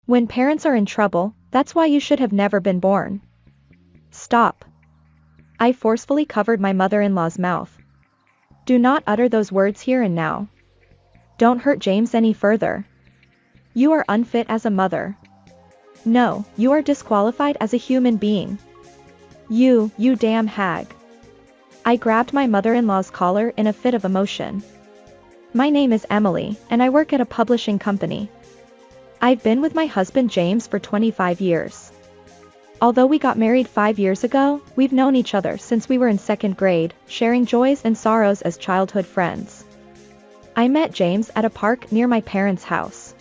When parents are in trouble, that's why you should have never been born. Stop. I forcefully covered my mother-in-law's mouth. Do not utter those words here and now. Don't hurt James any further. You are unfit as a mother. No, you are disqualified as a human being. You damn hag. I grabbed my mother-in-law's collar in a fit of emotion. My name is Emily, and I work at a publishing company. I've been with my husband James for 25 years. Although we got married 5 years ago, we've known each other since we were in 2nd grade, sharing joys and sorrows as childhood friends. I met James at a park near my parents' house.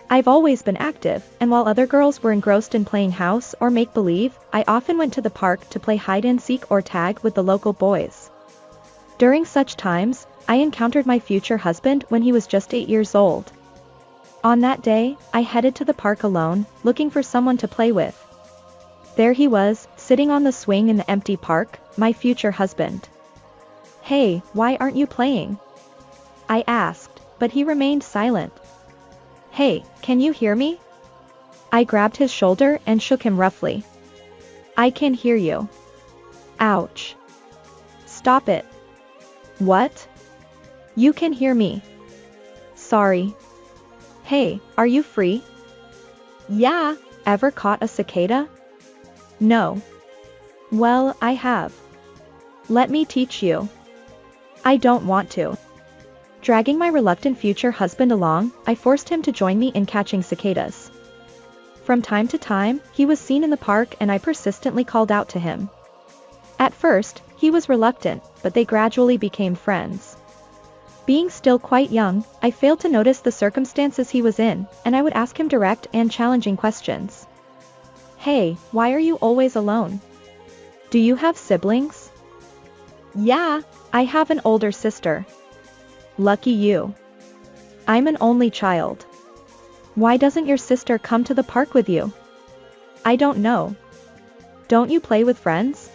I've always been active, and while other girls were engrossed in playing house or make-believe, I often went to the park to play hide-and-seek or tag with the local boys. During such times, I encountered my future husband when he was just 8 years old. On that day, I headed to the park alone, looking for someone to play with. There he was, sitting on the swing in the empty park, my future husband. "Hey, why aren't you playing?" I asked, but he remained silent. "Hey, can you hear me?" I grabbed his shoulder and shook him roughly. "I can hear you." Ouch. Stop it. What? You can hear me. Sorry. Hey, are you free? Yeah. Ever caught a cicada? No. Well, I have. Let me teach you. I don't want to. Dragging my reluctant future husband along, I forced him to join me in catching cicadas. From time to time, he was seen in the park and I persistently called out to him. At first, he was reluctant, but they gradually became friends. Being still quite young, I failed to notice the circumstances he was in, and I would ask him direct and challenging questions. "Hey, why are you always alone? Do you have siblings?" "Yeah, I have an older sister." "Lucky you. I'm an only child. Why doesn't your sister come to the park with you?" "I don't know." "Don't you play with friends?"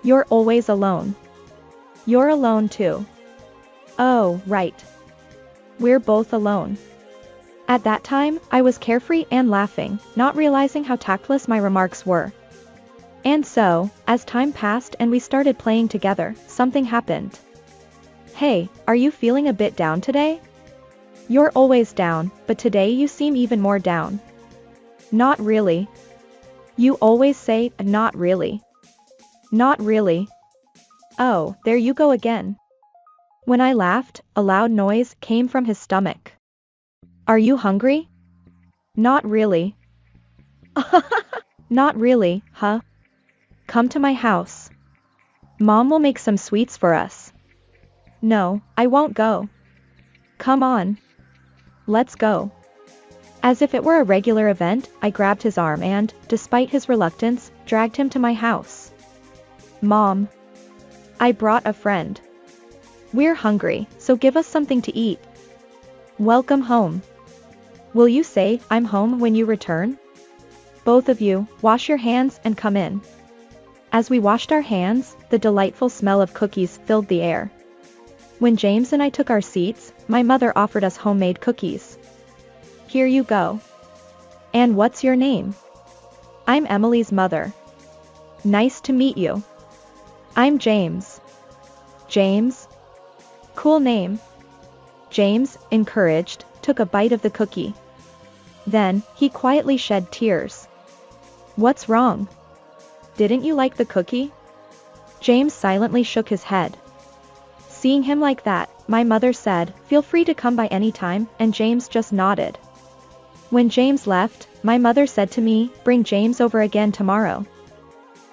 "You're always alone." "You're alone too." "Oh, right. We're both alone." At that time, I was carefree and laughing, not realizing how tactless my remarks were. And so, as time passed and we started playing together, something happened. "Hey, are you feeling a bit down today?" "You're always down, but today you seem even more down." "Not really." "You always say, not really." "Not really." "Oh, there you go again." When I laughed, a loud noise came from his stomach. "Are you hungry?" "Not really." "Not really, huh? Come to my house. Mom will make some sweets for us." "No, I won't go." "Come on. Let's go." As if it were a regular event, I grabbed his arm and, despite his reluctance, dragged him to my house. "Mom. I brought a friend. We're hungry, so give us something to eat. Welcome home. Will you say, 'I'm home' when you return?" "Both of you, wash your hands and come in." As we washed our hands, the delightful smell of cookies filled the air. When James and I took our seats, my mother offered us homemade cookies. "Here you go. And what's your name?" "I'm Emily's mother." "Nice to meet you." "I'm James." "James? Cool name." James, encouraged, took a bite of the cookie. Then, he quietly shed tears. "What's wrong? Didn't you like the cookie?" James silently shook his head. Seeing him like that, my mother said, "Feel free to come by any time," and James just nodded. When James left, my mother said to me, "Bring James over again tomorrow.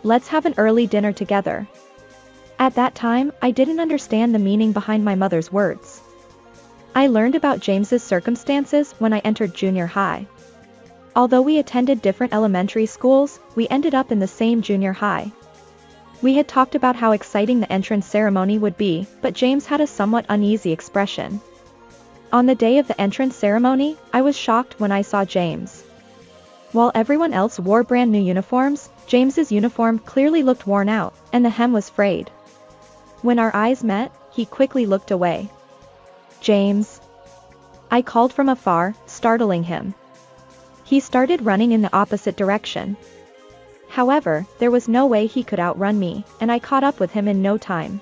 Let's have an early dinner together." At that time, I didn't understand the meaning behind my mother's words. I learned about James's circumstances when I entered junior high. Although we attended different elementary schools, we ended up in the same junior high. We had talked about how exciting the entrance ceremony would be, but James had a somewhat uneasy expression. On the day of the entrance ceremony, I was shocked when I saw James. While everyone else wore brand new uniforms, James's uniform clearly looked worn out, and the hem was frayed. When our eyes met, he quickly looked away. "James." I called from afar, startling him. He started running in the opposite direction. However, there was no way he could outrun me, and I caught up with him in no time.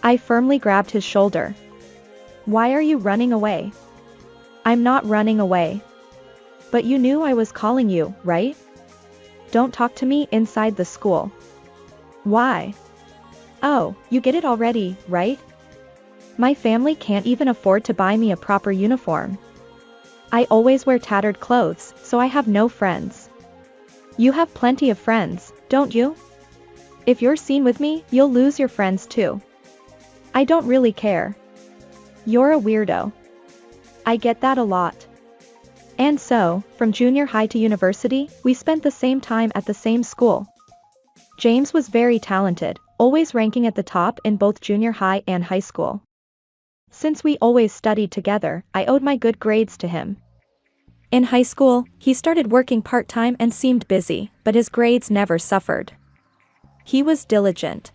I firmly grabbed his shoulder. "Why are you running away?" "I'm not running away." "But you knew I was calling you, right?" "Don't talk to me inside the school." "Why?" "Oh, you get it already, right? My family can't even afford to buy me a proper uniform. I always wear tattered clothes, so I have no friends." "You have plenty of friends, don't you? If you're seen with me, you'll lose your friends too." "I don't really care." "You're a weirdo." "I get that a lot." And so, from junior high to university, we spent the same time at the same school. James was very talented, always ranking at the top in both junior high and high school. Since we always studied together, I owed my good grades to him. In high school, he started working part-time and seemed busy, but his grades never suffered. He was diligent.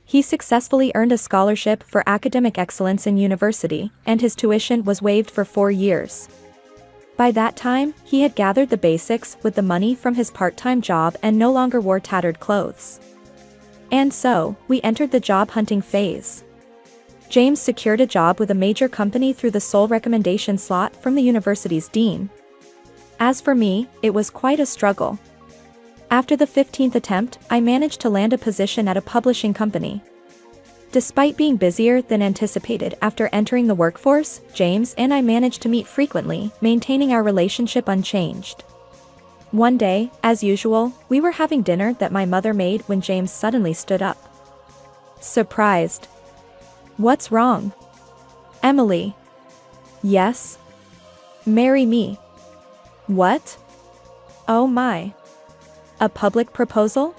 He successfully earned a scholarship for academic excellence in university, and his tuition was waived for 4 years. By that time, he had gathered the basics with the money from his part-time job and no longer wore tattered clothes. And so, we entered the job hunting phase. James secured a job with a major company through the sole recommendation slot from the university's dean. As for me, it was quite a struggle. After the 15th attempt, I managed to land a position at a publishing company. Despite being busier than anticipated after entering the workforce, James and I managed to meet frequently, maintaining our relationship unchanged. One day, as usual, we were having dinner that my mother made when James suddenly stood up. Surprised. "What's wrong?" "Emily." "Yes?" "Marry me." "What?" "Oh my. A public proposal?"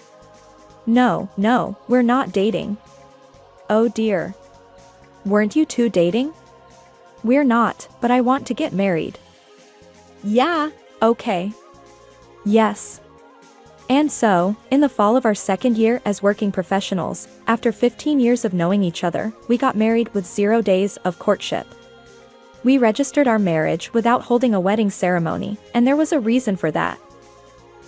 No, we're not dating." "Oh dear. Weren't you two dating?" "We're not, but I want to get married." "Yeah, okay." "Yes." And so, in the fall of our second year as working professionals, after 15 years of knowing each other, we got married with 0 days of courtship. We registered our marriage without holding a wedding ceremony, and there was a reason for that.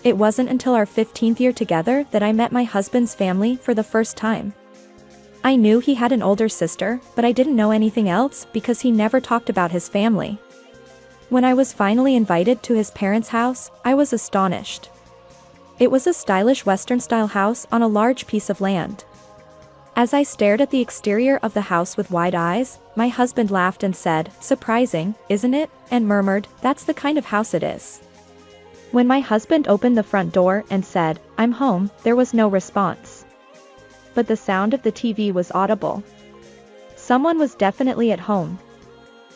It wasn't until our 15th year together that I met my husband's family for the first time. I knew he had an older sister, but I didn't know anything else because he never talked about his family. When I was finally invited to his parents' house, I was astonished. It was a stylish Western-style house on a large piece of land. As I stared at the exterior of the house with wide eyes, my husband laughed and said, "Surprising, isn't it?" and murmured, "That's the kind of house it is." When my husband opened the front door and said, "I'm home," there was no response. But the sound of the TV was audible. Someone was definitely at home.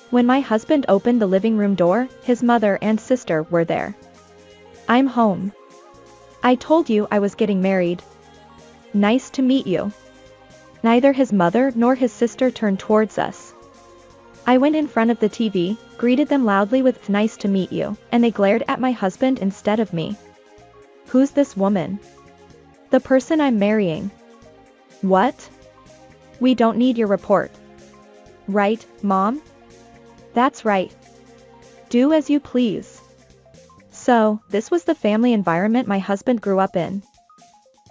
When my husband opened the living room door, his mother and sister were there. "I'm home. I told you I was getting married." "Nice to meet you." Neither his mother nor his sister turned towards us. I went in front of the TV, greeted them loudly with "Nice to meet you," and they glared at my husband instead of me. "Who's this woman?" "The person I'm marrying." "What?" "We don't need your report." "Right, Mom?" "That's right. Do as you please." So, this was the family environment my husband grew up in.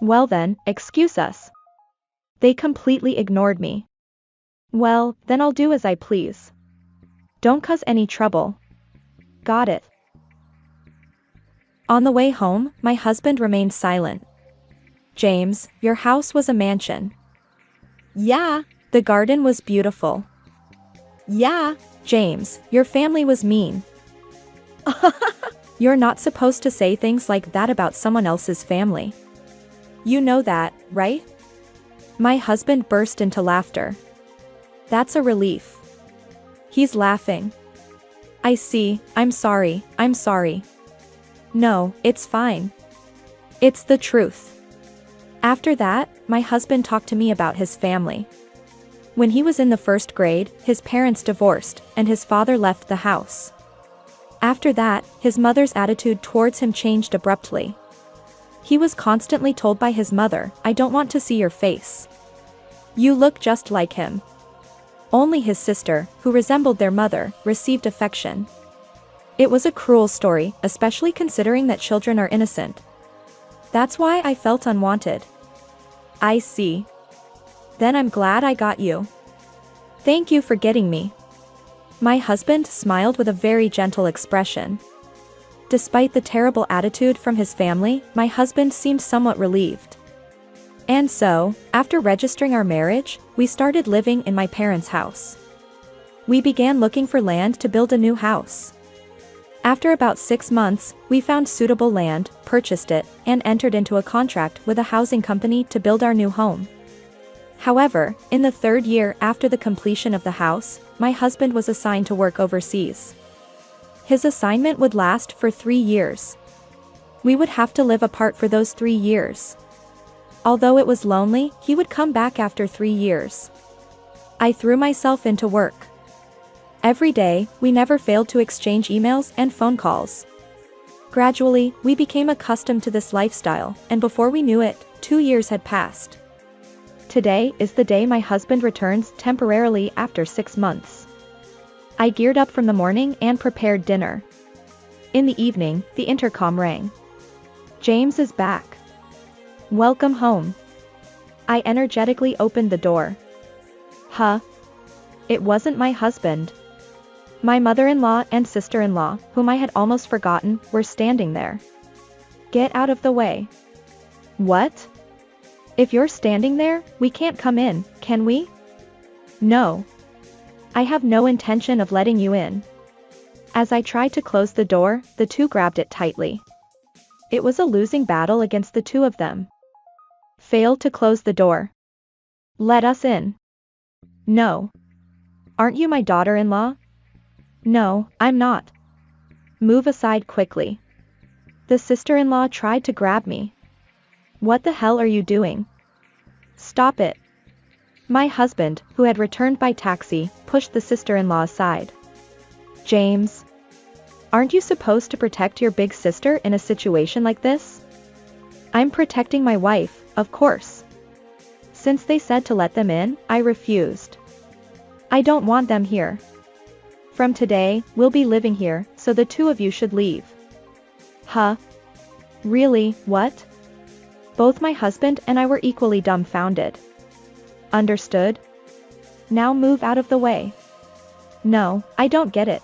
Well then, excuse us. They completely ignored me. Well, then I'll do as I please. Don't cause any trouble. Got it. On the way home, my husband remained silent. "James, your house was a mansion." "Yeah." "The garden was beautiful." "Yeah." "James, your family was mean." "You're not supposed to say things like that about someone else's family. You know that, right?" My husband burst into laughter. "That's a relief." He's laughing. "I see, I'm sorry." "No, it's fine. It's the truth." After that, my husband talked to me about his family. When he was in the 1st grade, his parents divorced, and his father left the house. After that, his mother's attitude towards him changed abruptly. He was constantly told by his mother, "I don't want to see your face. You look just like him." Only his sister, who resembled their mother, received affection. It was a cruel story, especially considering that children are innocent. That's why I felt unwanted. I see. Then I'm glad I got you. Thank you for getting me. My husband smiled with a very gentle expression. Despite the terrible attitude from his family, my husband seemed somewhat relieved. And so, after registering our marriage, we started living in my parents' house. We began looking for land to build a new house. After about 6 months, we found suitable land, purchased it, and entered into a contract with a housing company to build our new home. However, in the 3rd year after the completion of the house, my husband was assigned to work overseas. His assignment would last for 3 years. We would have to live apart for those 3 years. Although it was lonely, he would come back after 3 years. I threw myself into work. Every day, we never failed to exchange emails and phone calls. Gradually, we became accustomed to this lifestyle, and before we knew it, 2 years had passed. Today is the day my husband returns temporarily after 6 months. I geared up from the morning and prepared dinner. In the evening, the intercom rang. James is back. Welcome home. I energetically opened the door. Huh? It wasn't my husband. My mother-in-law and sister-in-law, whom I had almost forgotten, were standing there. Get out of the way. What? If you're standing there, we can't come in, can we? No. I have no intention of letting you in. As I tried to close the door, the two grabbed it tightly. It was a losing battle against the two of them. Failed to close the door. Let us in. No. Aren't you my daughter-in-law? No, I'm not. Move aside quickly. The sister-in-law tried to grab me. What the hell are you doing? Stop it. My husband, who had returned by taxi, pushed the sister-in-law aside. James. Aren't you supposed to protect your big sister in a situation like this? I'm protecting my wife, of course. Since they said to let them in, I refused. I don't want them here. From today, we'll be living here, so the two of you should leave. Huh? Really, what? Both my husband and I were equally dumbfounded. Understood? Now move out of the way. No, I don't get it.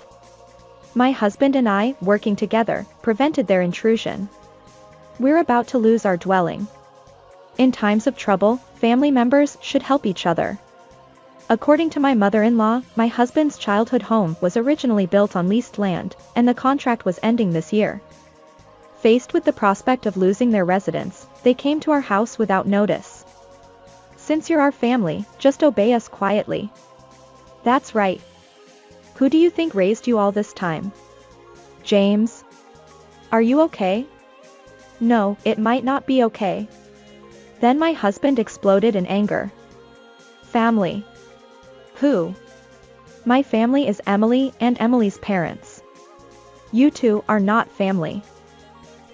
My husband and I, working together, prevented their intrusion. We're about to lose our dwelling. In times of trouble, family members should help each other. According to my mother-in-law, my husband's childhood home was originally built on leased land, and the contract was ending this year. Faced with the prospect of losing their residence, they came to our house without notice. Since you're our family, just obey us quietly. That's right. Who do you think raised you all this time? James? Are you okay? No, it might not be okay. Then my husband exploded in anger. Family. Who? My family is Emily and Emily's parents. You two are not family.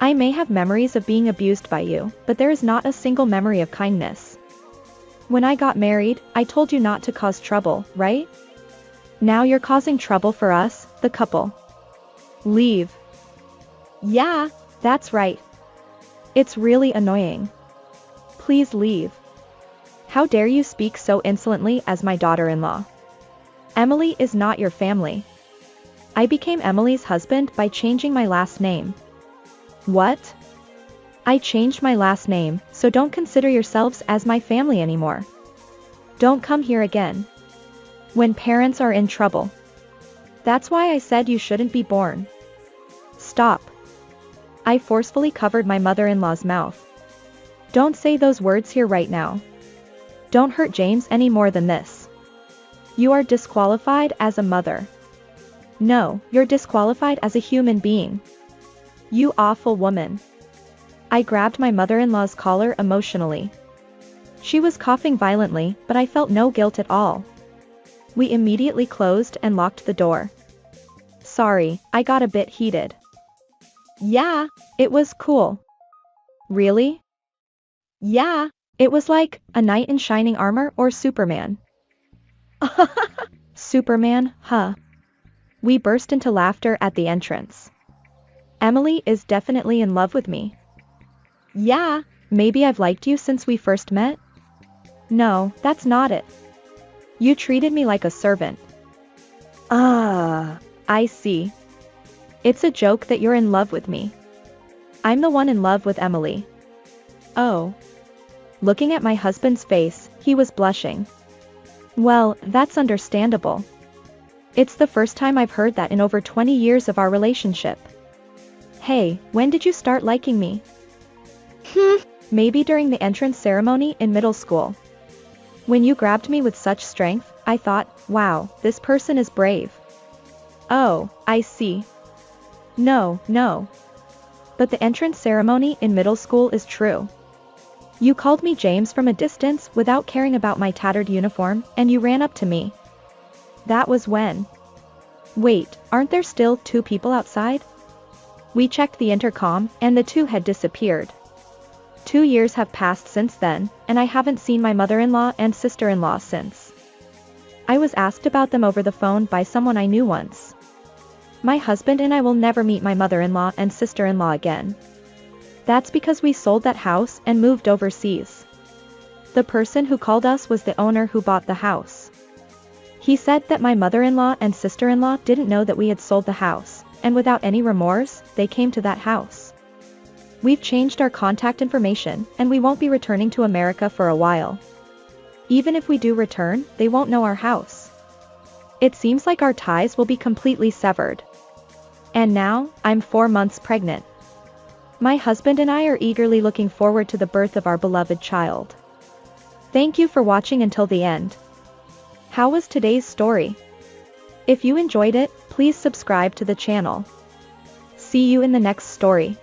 I may have memories of being abused by you, but there is not a single memory of kindness. When I got married, I told you not to cause trouble, right? Now you're causing trouble for us, the couple. Leave. Yeah, that's right. It's really annoying. Please leave. How dare you speak so insolently as my daughter-in-law? Emily is not your family. I became Emily's husband by changing my last name. What? I changed my last name, so don't consider yourselves as my family anymore. Don't come here again. When parents are in trouble. That's why I said you shouldn't be born. Stop. I forcefully covered my mother-in-law's mouth. Don't say those words here right now. Don't hurt James any more than this. You are disqualified as a mother. No, you're disqualified as a human being. You awful woman. I grabbed my mother-in-law's collar emotionally. She was coughing violently, but I felt no guilt at all. We immediately closed and locked the door. Sorry, I got a bit heated. Yeah, it was cool. Really? Yeah, it was like a knight in shining armor or Superman. Superman, huh? We burst into laughter at the entrance. Emily is definitely in love with me. Yeah, maybe I've liked you since we first met? No, that's not it. You treated me like a servant. Ah, I see. It's a joke that you're in love with me. I'm the one in love with Emily. Oh. Looking at my husband's face, he was blushing. Well, that's understandable. It's the first time I've heard that in over 20 years of our relationship. Hey, when did you start liking me? Maybe during the entrance ceremony in middle school. When you grabbed me with such strength, I thought, wow, this person is brave. Oh, I see. No. But the entrance ceremony in middle school is true. You called me James from a distance without caring about my tattered uniform, and you ran up to me. That was when. Wait, aren't there still 2 people outside? We checked the intercom, and the 2 had disappeared. 2 years have passed since then, and I haven't seen my mother-in-law and sister-in-law since. I was asked about them over the phone by someone I knew once. My husband and I will never meet my mother-in-law and sister-in-law again. That's because we sold that house and moved overseas. The person who called us was the owner who bought the house. He said that my mother-in-law and sister-in-law didn't know that we had sold the house, and without any remorse, they came to that house. We've changed our contact information, and we won't be returning to America for a while. Even if we do return, they won't know our house. It seems like our ties will be completely severed. And now, I'm 4 months pregnant. My husband and I are eagerly looking forward to the birth of our beloved child. Thank you for watching until the end. How was today's story? If you enjoyed it, please subscribe to the channel. See you in the next story.